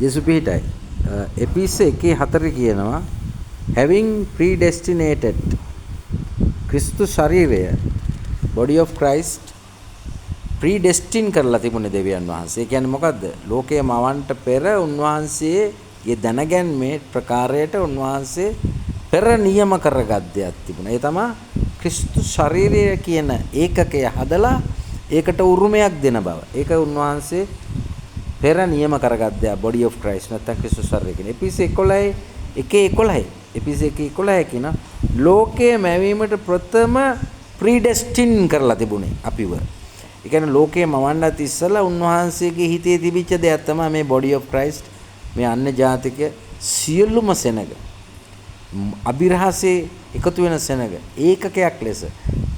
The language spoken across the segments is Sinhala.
යේසු පිහිටයි. එපිස 1:4 කියනවා having predestinated ක්‍රිස්තු ශරීරය body of Christ predestined කරලා තිබුණේ දෙවියන් වහන්සේ. ඒ කියන්නේ මොකද්ද? ලෝකයේ මවන්ට පෙර උන්වහන්සේගේ දැනගැන්මේ ප්‍රකාරයට උන්වහන්සේ පෙර නියම කරගත් දෙයක් තිබුණා. ඒ තමයි ක්‍රිස්තු ශරීරය කියන ඒකකය හදලා ඒකට උරුමයක් දෙන බව. ඒක උන්වහන්සේ පෙර නියම කරගත් දෙයක් body of Christ නැත්නම් ක්‍රිස්තු ශරීරය කියන. එපිස 1:11 එපිස 1:11 කියන ලෝකයේ මැවීමට ප්‍රථම predestined කරලා තිබුණේ අපිව. ඒ කියන්නේ ලෝකයේ මවන්නත් ඉස්සලා උන්වහන්සේගේ හිතේ තිබිච්ච දෙයක් තමයි මේ body of Christ, මේ අන්‍ය ජාතික සියලුම සෙනග අභිරහසේ එකතු වෙන සෙනග ඒකකයක් ලෙස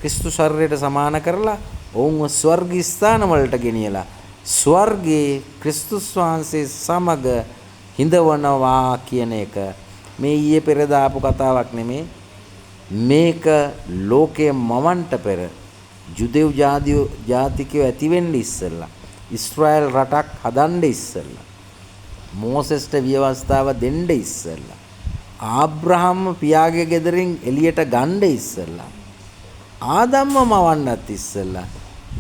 ක්‍රිස්තු ශරීරයට සමාන කරලා ඔවුන්ව ස්වර්ග ස්ථාන වලට ගෙනියලා ස්වර්ගයේ ක්‍රිස්තුස් වහන්සේ සමග හිඳවනවා කියන එක මේ ඊයේ පෙර දාපු කතාවක් නෙමේ. මේක ලෝකයේ මවන්ට පෙර ජුදෙව් ජාතිකයෝ ඇති වෙන්න ඉස්සෙල්ලා ඊශ්‍රායල් රටක් හදන්න ඉස්සෙල්ලා මෝසෙස්ට ව්‍යවස්ථාව දෙන්න ඉස්සෙල්ලා ආබ්‍රහම් පියාගේ ගෙදරින් එළියට ගන්න ඉස්සෙල්ලා ආදම්ම මවන්නත් ඉස්සෙල්ලා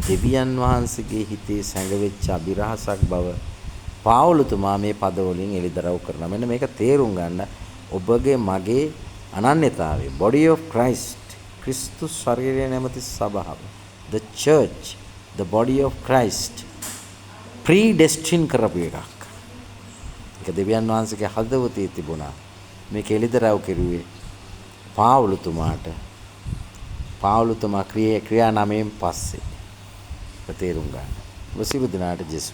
දෙවියන් වහන්සේගේ හිතේ සැඟවෙච්ච අභිරහසක් බව පාවුලතුමා මේ පදවලින් එළිදරව් කරනවා. මෙන්න මේක තේරුම් ගන්න ඔබගේ මගේ අනන්‍යතාවය body of Christ ක්‍රිස්තු ශරීරය නැමැති සභාව the church the body of Christ predestined කරපු එකක්. ඒක දෙවියන් වහන්සේගේ හදවතේ තිබුණා. මේක එළිදරව් කෙරුවේ පාවුලතුමාට. පාවුලතුමා ක්‍රියා 9න් පස්සේ. තේරුම් ගන්න. ඔබ සියලු දෙනාට ජෙසුස්